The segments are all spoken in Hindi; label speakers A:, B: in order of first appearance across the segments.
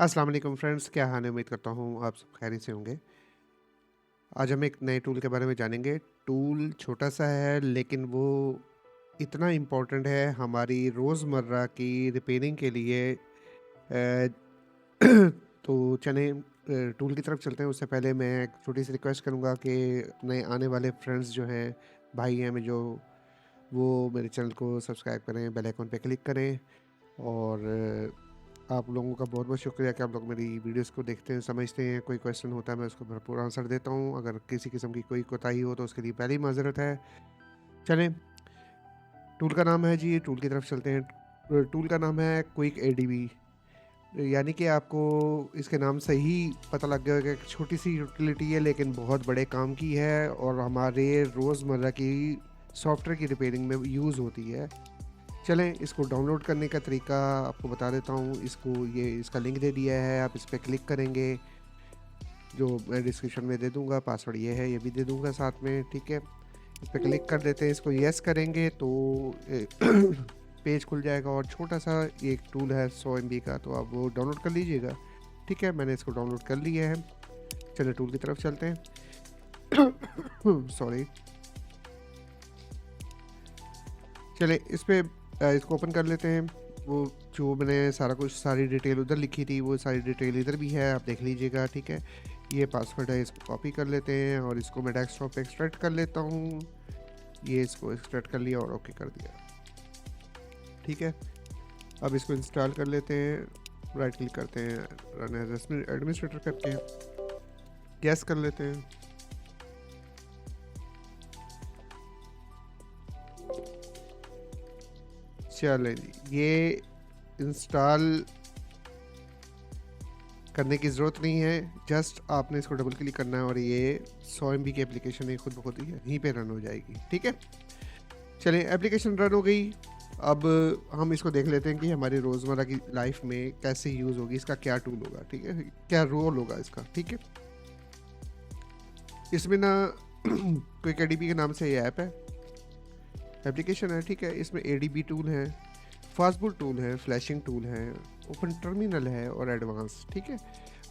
A: अस्सलाम वालेकुम फ्रेंड्स, क्या हाल है? उम्मीद करता हूँ आप सब खैरियत से होंगे। आज हम एक नए टूल के बारे में जानेंगे। टूल छोटा-सा है लेकिन वो इतना इम्पोर्टेंट है हमारी रोज़मर्रा की रिपेयरिंग के लिए। तो चलें टूल की तरफ चलते हैं। उससे पहले मैं एक छोटी-सी रिक्वेस्ट करूँगा कि नए आने वाले फ्रेंड्स जो हैं, भाई हैं में जो, वो मेरे चैनल को सब्सक्राइब करें, बेल आइकन पे क्लिक करें और आप लोगों का बहुत-बहुत शुक्रिया कि आप लोग मेरी वीडियोज़ को देखते हैं, समझते हैं। कोई क्वेश्चन होता है मैं उसको भरपूर आंसर देता हूँ। अगर किसी किस्म की कोई कोताही हो तो उसके लिए पहली माज़रत है। चलें, टूल का नाम है जी, टूल की तरफ चलते हैं। टूल का नाम है क्विक एडीबी। यानी कि आपको इसके नाम से ही पता लग गया होगा कि एक छोटी-सी यूटिलिटी है लेकिन बहुत बड़े काम की है और हमारे रोज़मर्रा की सॉफ्टवेयर की रिपेयरिंग में यूज़ होती है। चलें, इसको डाउनलोड करने का तरीका आपको बता देता हूँ। इसका लिंक दे दिया है, आप इस पे क्लिक करेंगे, जो मैं डिस्क्रिप्शन में दे दूँगा। पासवर्ड ये है, ये भी दे दूँगा साथ में, ठीक है? इस पे क्लिक कर देते हैं, इसको येस करेंगे तो पेज खुल जाएगा और छोटा-सा ये एक टूल है 100 एमबी का, तो आप वो डाउनलोड कर लीजिएगा, ठीक है? मैंने इसको डाउनलोड कर लिया है। चलिए टूल की तरफ चलते हैं। सॉरी। चलिए इस पे इसको ओपन कर लेते हैं। वो जो मैंने सारा कुछ, सारी डिटेल उधर लिखी थी, वो सारी डिटेल इधर भी है, आप देख लीजिएगा, ठीक है? ये पासवर्ड है, इसको कॉपी कर लेते हैं और इसको मैं डेस्कटॉप पे एक्सट्रैक्ट कर लेता हूँ। ये इसको एक्सट्रैक्ट कर लिया और ओके कर दिया, ठीक है? अब इसको इंस्टॉल कर लेते हैं, राइट क्लिक करते हैं, रन एज़ एडमिनिस्ट्रेटर करके यस कर लेते हैं। चलें जी, ये इंस्टॉल करने की ज़रूरत नहीं है, जस्ट आपने इसको डबल क्लिक करना है और ये 100 एमबी की एप्लीकेशन है, खुद ब खुद ही यहीं पे रन हो जाएगी, ठीक है? चलिए एप्लीकेशन रन हो गई। अब हम इसको देख लेते हैं कि हमारी रोज़मर्रा की लाइफ में कैसे यूज़ होगी, इसका क्या टूल होगा, ठीक है? क्या रोल होगा इसका, ठीक है? इसमें ना क्विक एडीबी के नाम से ये ऐप है, एप्लीकेशन है, ठीक है? इसमें एडीबी टूल है, फास्टबूट टूल है, फ्लैशिंग टूल है, ओपन टर्मिनल है और एडवांस, ठीक है?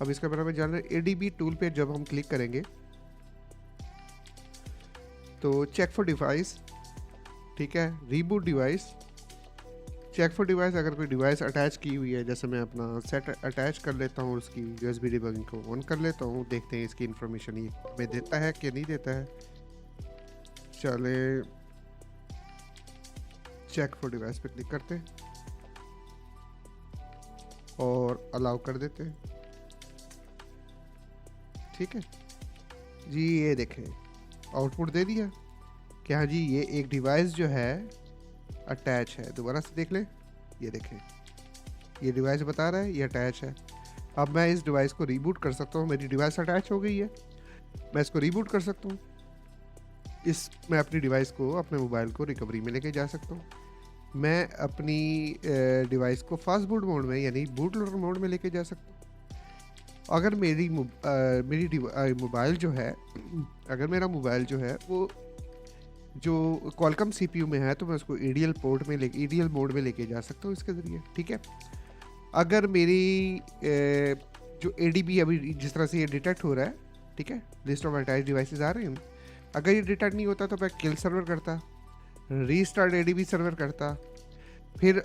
A: अब इसके बारे में जान रहे हैं। एडीबी टूल पे जब हम क्लिक करेंगे तो चेक फॉर डिवाइस, ठीक है? Reboot device, check for device. अगर कोई डिवाइस अटैच की हुई है, जैसे मैं अपना सेट अटैच कर लेता हूँ, उसकी यूएसबी डिबगिंग को ऑन कर लेता हूँ, देखते हैं इसकी इन्फॉर्मेशन ये हमें देता है कि नहीं देता है। चले चेक फॉर डिवाइस पे क्लिक करते हैं और अलाउ कर देते हैं, ठीक है जी? ये देखें, आउटपुट दे दिया कि हाँ जी, ये एक डिवाइस जो है अटैच है। दोबारा से देख लें, ये देखें, ये डिवाइस बता रहा है ये अटैच है। अब मैं इस डिवाइस को रीबूट कर सकता हूँ, मेरी डिवाइस अटैच हो गई है, मैं इसको रीबूट कर सकता हूँ। मैं अपनी डिवाइस को, अपने मोबाइल को रिकवरी में लेके जा सकता हूँ। मैं अपनी डिवाइस को फास्ट बूट मोड में, यानी बूट लोडर मोड में लेके जा सकता हूँ। अगर मोबाइल जो है अगर मेरा मोबाइल जो है वो जो क्वालकॉम सीपीयू में है, तो मैं उसको ईडीएल मोड में लेके जा सकता हूँ इसके ज़रिए, ठीक है? अगर मेरी जो एडीबी अभी जिस तरह से ये डिटेक्ट हो रहा है, ठीक है, लिस्ट ऑफ अटैच डिवाइसेस आ रहे हैं, अगर ये डिटेक्ट नहीं होता तो मैं किल सर्वर करता, रीस्टार्ट एडीबी सर्वर करता, फिर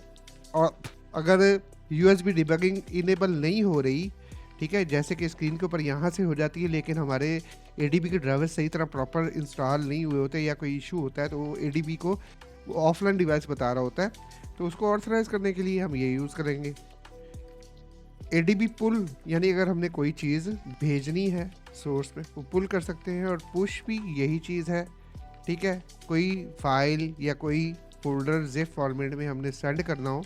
A: और अगर यूएसबी डिबगिंग इनेबल नहीं हो रही, ठीक है, जैसे कि स्क्रीन के ऊपर यहाँ से हो जाती है लेकिन हमारे एडीबी के ड्राइवर सही तरह प्रॉपर इंस्टॉल नहीं हुए होते या कोई इशू होता है, तो एडीबी को ऑफलाइन डिवाइस बता रहा होता है, तो उसको ऑथराइज करने के लिए हम ये यूज़ करेंगे एडीबी पुल। यानी अगर हमने कोई चीज़ भेजनी है सोर्स पे, वो पुल कर सकते हैं, और पुश भी यही चीज़ है, ठीक है? कोई फाइल या कोई फोल्डर जिप फॉर्मेट में हमने सेंड करना हो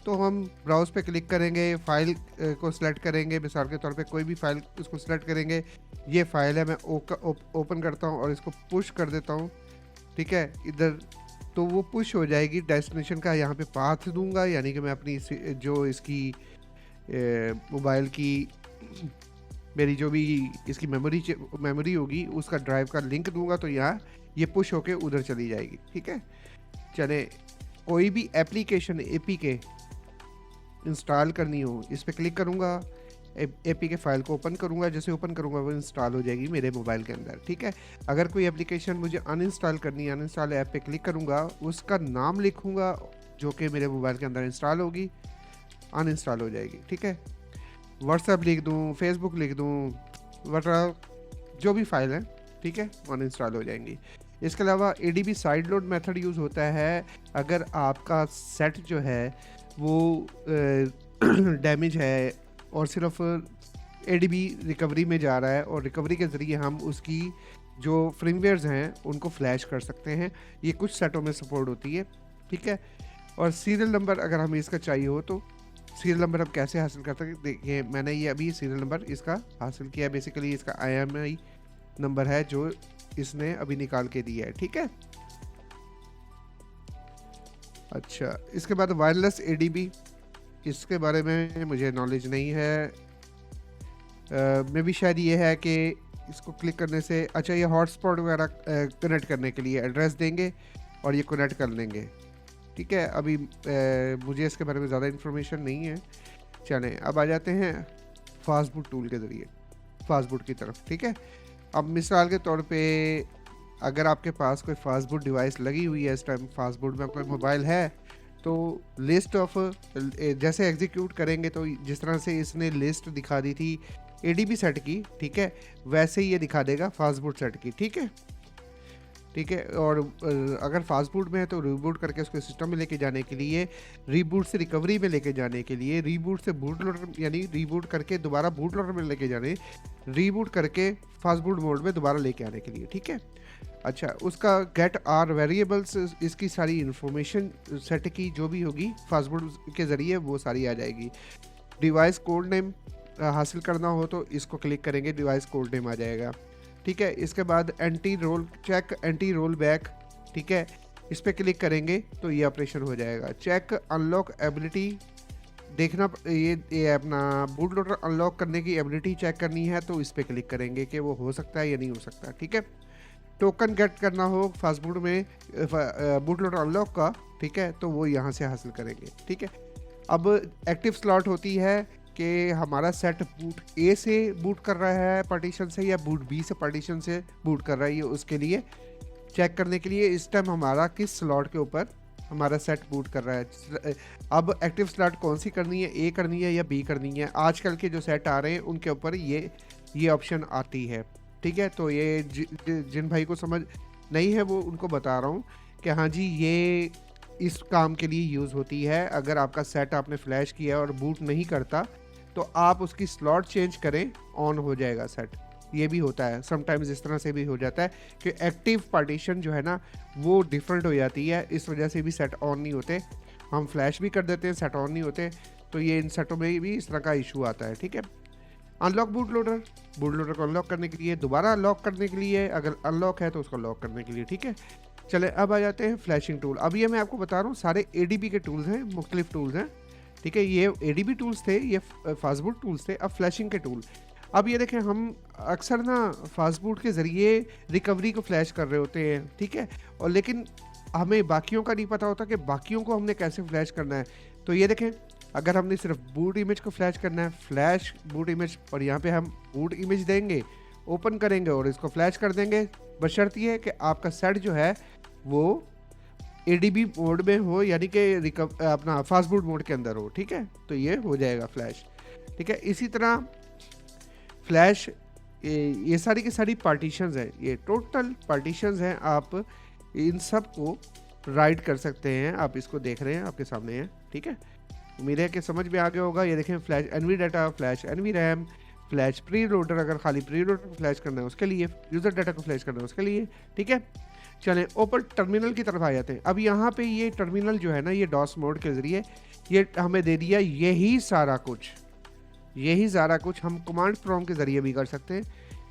A: तो हम ब्राउज पे क्लिक करेंगे, फाइल को सिलेक्ट करेंगे, मिसाल के तौर पे कोई भी फाइल उसको सिलेक्ट करेंगे, ये फाइल है, मैं ओपन करता हूँ और इसको पुश कर देता हूँ, ठीक है, इधर, तो वो पुश हो जाएगी। डेस्टिनेशन का यहाँ पे पाथ दूंगा, यानी कि मैं अपनी जो इसकी मोबाइल की मेरी जो भी इसकी मेमोरी होगी उसका ड्राइव का लिंक दूंगा, तो यहाँ ये पुश होके उधर चली जाएगी, ठीक है? चले, कोई भी एप्लीकेशन एपीके इंस्टॉल करनी हो, इस पर क्लिक करूँगा, APK फाइल को ओपन करूँगा, जैसे ओपन करूँगा वो इंस्टॉल हो जाएगी मेरे मोबाइल के अंदर, ठीक है। अगर कोई एप्लीकेशन मुझे अनइंस्टॉल करनी है, अनइंस्टॉल ऐप पे क्लिक करूँगा, उसका नाम लिखूँगा जो कि मेरे मोबाइल के अंदर इंस्टॉल होगी, अनइंस्टॉल हो जाएगी, ठीक है। व्हाट्सएप लिख दूँ, फेसबुक लिख दूँ, व्हाट्सएप जो भी फाइल है, ठीक है, अनइंस्टॉल हो जाएंगी। इसके अलावा ADB side load method use होता है अगर आपका सेट जो है वो डैमेज है और सिर्फ ADB रिकवरी में जा रहा है, और रिकवरी के ज़रिए हम उसकी जो फ्रेमवेयर्स हैं उनको फ्लैश कर सकते हैं। ये कुछ सेटों में सपोर्ट होती है, ठीक है। और सीरियल नंबर अगर हमें इसका चाहिए हो तो सीरियल नंबर हम कैसे हासिल करते हैं, देखिए मैंने ये अभी सीरियल नंबर इसका हासिल किया। बेसिकली इसका IMEI नंबर है जो इसने अभी निकाल के दिया है, ठीक है। अच्छा, इसके बाद वायरलेस ADB, इसके बारे में मुझे नॉलेज नहीं है। मे भी शायद ये है कि इसको क्लिक करने से, अच्छा ये हॉटस्पॉट वगैरह कनेक्ट करने के लिए एड्रेस देंगे और ये कनेक्ट कर लेंगे, ठीक है। अभी मुझे इसके बारे में ज़्यादा इन्फॉर्मेशन नहीं है। चलें अब आ जाते हैं फास्टबूट टूल के ज़रिए फास्टबूट की तरफ, ठीक है। अब मिसाल के तौर पे अगर आपके पास कोई फास्टबूट डिवाइस लगी हुई है, इस टाइम फास्टबूट में कोई मोबाइल है, तो लिस्ट ऑफ जैसे एग्जीक्यूट करेंगे तो जिस तरह से इसने लिस्ट दिखा दी थी ADB सेट की, ठीक है, वैसे ही ये दिखा देगा फास्टबूट सेट की, ठीक है, ठीक है। और अगर फास्टबूट में है तो रीबूट करके उसको सिस्टम में लेके जाने के लिए, रीबूट से रिकवरी में लेके जाने के लिए, रीबूट से बूट लोडर यानी रीबूट करके दोबारा बूट लोडर में लेके जाने, रीबूट करके फास्टबूट मोड में दोबारा लेके आने के लिए, ठीक है। अच्छा, उसका गेट आर वेरिएबल्स, इसकी सारी इंफॉर्मेशन सेट की जो भी होगी फास्टबूट के ज़रिए वो सारी आ जाएगी। डिवाइस कोड नेम हासिल करना हो तो इसको क्लिक करेंगे, डिवाइस कोड नेम आ जाएगा, ठीक है। इसके बाद anti roll check, anti roll back, ठीक है, इस पर क्लिक करेंगे तो ये ऑपरेशन हो जाएगा। चेक अनलॉक एबिलिटी देखना, ये अपना बूट लोडर अनलॉक करने की एबिलिटी चेक करनी है तो इस पर क्लिक करेंगे कि वो हो सकता है या नहीं हो सकता, ठीक है। टोकन गेट करना हो फास्टबूट में बूट लोडर अनलॉक का, ठीक है, तो वो यहाँ से हासिल करेंगे, ठीक है। अब एक्टिव स्लॉट होती है कि हमारा सेट बूट A से बूट कर रहा है पार्टीशन से या बूट B से पार्टीशन से बूट कर रहा है, ये उसके लिए चेक करने के लिए इस टाइम हमारा किस स्लॉट के ऊपर हमारा सेट बूट कर रहा है। अब एक्टिव स्लॉट कौन सी करनी है, A करनी है या B करनी है। आजकल के जो सेट आ रहे हैं उनके ऊपर ये ऑप्शन आती है, ठीक है। तो ये जिन भाई को समझ नहीं है वो उनको बता रहा हूँ कि हाँ जी ये इस काम के लिए यूज़ होती है। अगर आपका सेट आपने फ्लैश किया और बूट नहीं करता तो आप उसकी स्लॉट चेंज करें, ऑन हो जाएगा सेट। ये भी होता है समटाइम्स, इस तरह से भी हो जाता है कि एक्टिव पार्टीशन जो है ना वो डिफरेंट हो जाती है, इस वजह से भी सेट ऑन नहीं होते। हम फ्लैश भी कर देते हैं, सेट ऑन नहीं होते, तो ये इन सेटों में भी इस तरह का इशू आता है, ठीक है। अनलॉक बूट लोडर को अनलॉक करने के लिए, दोबारा अनलॉक करने के लिए, अगर अनलॉक है तो उसको लॉक करने के लिए, ठीक है। चले अब आ जाते हैं फ्लैशिंग टूल। अब ये मैं आपको बता रहा हूँ सारे ADB के टूल्स हैं, मुख्तलिफ टूल्स हैं, ठीक है। ये ADB टूल्स थे, ये फास्टबूट टूल्स थे। अब फ्लैशिंग के टूल, अब ये देखें हम अक्सर ना फास्टबूट के ज़रिए रिकवरी को फ्लैश कर रहे होते हैं, ठीक है, और लेकिन हमें बाकियों का नहीं पता होता कि बाकियों को हमने कैसे फ्लैश करना है। तो ये देखें, अगर हमने सिर्फ बूट इमेज को फ्लैश करना है, फ्लैश बूट इमेज, और यहाँ पे हम बूट इमेज देंगे, ओपन करेंगे और इसको फ्लैश कर देंगे, बशर्ते है कि आपका सेट जो है वो ADB मोड में हो, यानी कि अपना फास्टबूट मोड के अंदर हो, ठीक है, तो ये हो जाएगा फ्लैश, ठीक है। इसी तरह फ्लैश, ये सारी की सारी पार्टीशंस हैं, ये टोटल पार्टीशंस हैं, आप इन सब को राइट कर सकते हैं। आप इसको देख रहे हैं, आपके सामने है, ठीक है। उम्मीद है कि समझ में आ गया होगा। ये देखें, flash NV data, flash NV RAM, flash pre loader, अगर खाली प्री लोडर को फ्लैश करना है उसके लिए, यूज़र डाटा को फ्लैश करना है उसके लिए, ठीक है। चलें ऊपर टर्मिनल की तरफ आ जाते हैं। अब यहाँ पे ये टर्मिनल जो है ना, ये डॉस मोड के ज़रिए ये हमें दे दिया, यही सारा कुछ हम कमांड प्रॉम्प्ट के ज़रिए भी कर सकते हैं,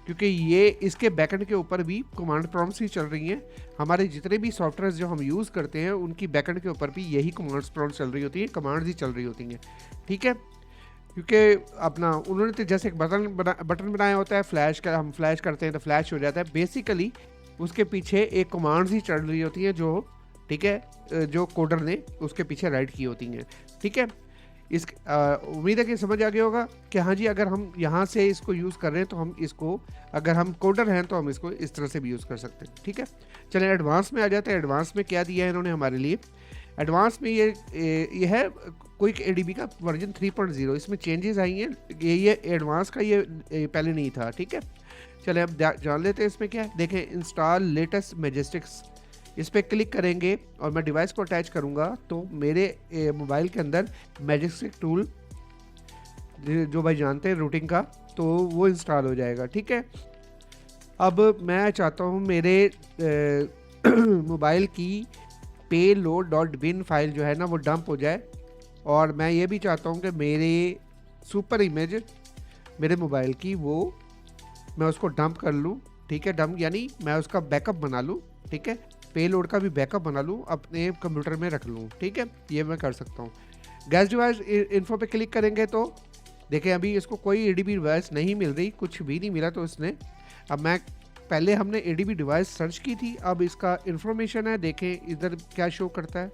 A: क्योंकि ये इसके बैकएंड के ऊपर भी कमांड प्रॉम्प्ट्स ही चल रही हैं। हमारे जितने भी सॉफ्टवेयर जो हम यूज़ करते हैं उनकी बैकएंड के ऊपर भी यही कमांड्स प्रॉम्प्ट चल रही होती हैं, कमांड्स ही चल रही होती हैं, ठीक है। क्योंकि अपना उन्होंने तो जैसे एक बटन बनाया होता है, फ्लैश का, हम फ्लैश करते हैं तो फ्लैश हो जाता है, बेसिकली उसके पीछे एक कमांड्स ही चल रही होती हैं जो, ठीक है, जो कोडर ने उसके पीछे राइट की होती हैं, ठीक है। इस उम्मीद है कि समझ आ गया होगा कि हाँ जी, अगर हम यहाँ से इसको यूज़ कर रहे हैं तो हम इसको, अगर हम कोडर हैं तो हम इसको इस तरह से भी यूज़ कर सकते हैं। ठीक है, चलें एडवांस में आ जाते हैं। एडवांस में क्या दिया है इन्होंने हमारे लिए? एडवांस में ये है क्विक एडीबी का वर्जन 3.0। इसमें चेंजेस आई हैं। ये एडवांस का ये पहले नहीं था। ठीक है, चले अब जान लेते हैं इसमें क्या है। देखें, इंस्टॉल लेटेस्ट मैजेस्टिक्स, इस पर क्लिक करेंगे और मैं डिवाइस को अटैच करूँगा तो मेरे मोबाइल के अंदर मैजेस्टिक टूल, जो भाई जानते हैं रूटिंग का, तो वो इंस्टॉल हो जाएगा। ठीक है, अब मैं चाहता हूँ मेरे मोबाइल की payload.bin फाइल जो है ना वो डंप हो जाए, और मैं ये भी चाहता हूँ कि मेरे सुपर इमेज मेरे मोबाइल की वो मैं उसको डंप कर लूँ। ठीक है, डंप यानी मैं उसका बैकअप बना लूँ। ठीक है, पेलोड का भी बैकअप बना लूँ, अपने कंप्यूटर में रख लूँ। ठीक है, ये मैं कर सकता हूँ। गैस डिवाइस इन्फो पे क्लिक करेंगे तो देखें अभी इसको कोई एडीबी डिवाइस नहीं मिल रही, कुछ भी नहीं मिला। तो इसने, अब मैं, पहले हमने एडीबी डिवाइस सर्च की थी, अब इसका इंफॉर्मेशन है, देखें इधर क्या शो करता है।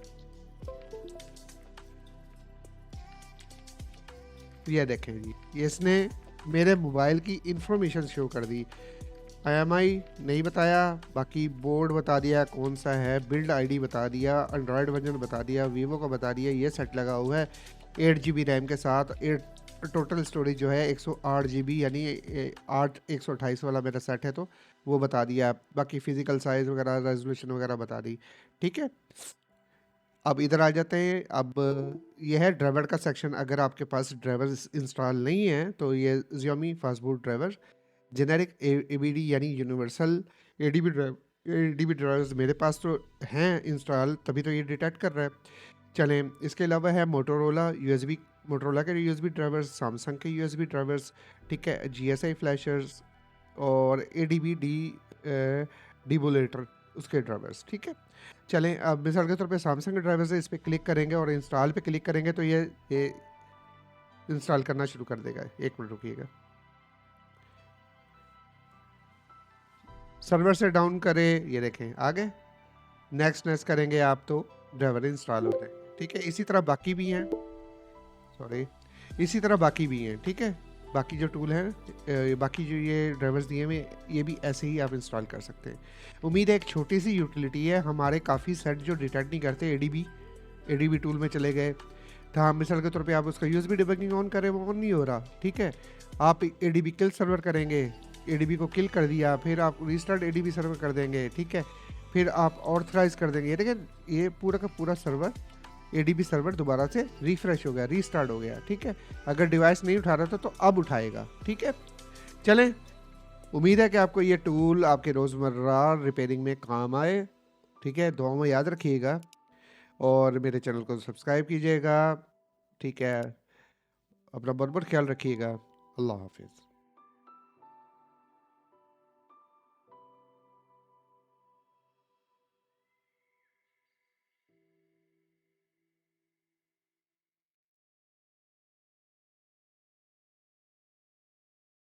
A: ये देखें जी, ये इसने मेरे मोबाइल की इंफॉर्मेशन शो कर दी। IMI नहीं बताया, बाकी बोर्ड बता दिया कौन सा है, बिल्ड आईडी बता दिया, एंड्रॉयड वर्जन बता दिया, वीवो का बता दिया, ये सेट लगा हुआ है 8 GB रैम के साथ। टोटल स्टोरेज जो है 108 GB, यानी 128 वाला मेरा सेट है, तो वो बता दिया। बाकी फिजिकल साइज वगैरह, रेजोल्यूशन वगैरह बता दी। ठीक है, अब इधर आ जाते हैं। अब ये है ड्राइवर का सेक्शन। अगर आपके पास ड्राइवर इंस्टॉल नहीं है तो ये Xiaomi fastboot driver, generic ABD यानी यूनिवर्सल एडीबी ड्राइवर्स मेरे पास तो हैं इंस्टॉल, तभी तो ये डिटेक्ट कर रहा है। चलें, इसके अलावा है मोटोरोला के USB ड्राइवर्स, सैमसंग के USB ड्राइवर्स। ठीक है, GSI फ्लैशर्स और ADB डिबोलेटर उसके ड्राइवर्स। ठीक है, चलें अब मिसाल के तौर पे सैमसंग के ड्राइवर्स है, इस पर क्लिक करेंगे और इंस्टॉल पे क्लिक करेंगे तो ये इंस्टॉल करना शुरू कर देगा। एक मिनट रुकिएगा, सर्वर से डाउन करें, ये देखें आ गए। नेक्स्ट करेंगे आप तो ड्राइवर इंस्टॉल होते हैं। ठीक है, इसी तरह बाकी भी हैं, सॉरी, इसी तरह बाकी भी हैं। ठीक है, बाकी जो टूल हैं, बाकी जो ये ड्राइवर्स दिए हुए, ये भी ऐसे ही आप इंस्टॉल कर सकते हैं। उम्मीद है एक छोटी सी यूटिलिटी है, हमारे काफ़ी सेट जो डिटेक्ट नहीं करते एडीबी टूल में चले गए था। मिसाल के तौर पे आप उसका यूएसबी डिबगिंग ऑन करें, वो ऑन नहीं हो रहा। ठीक है, आप एडीबी किल सर्वर करेंगे, एडीबी को किल कर दिया, फिर आप रीस्टार्ट एडीबी सर्वर कर देंगे। ठीक है, फिर आप ऑथराइज कर देंगे, लेकिन ये पूरा का पूरा सर्वर एडीबी सर्वर दोबारा से रिफ्रेश हो गया, रीस्टार्ट हो गया। ठीक है, अगर डिवाइस नहीं उठा रहा था तो अब उठाएगा। ठीक है, चलें, उम्मीद है कि आपको ये टूल आपके रोज़मर्रा रिपेयरिंग में काम आए। ठीक है, दुआ में याद रखिएगा और मेरे चैनल को सब्सक्राइब कीजिएगा। ठीक है, अपना बहुत बहुत ख्याल रखिएगा। अल्लाह हाफिज़।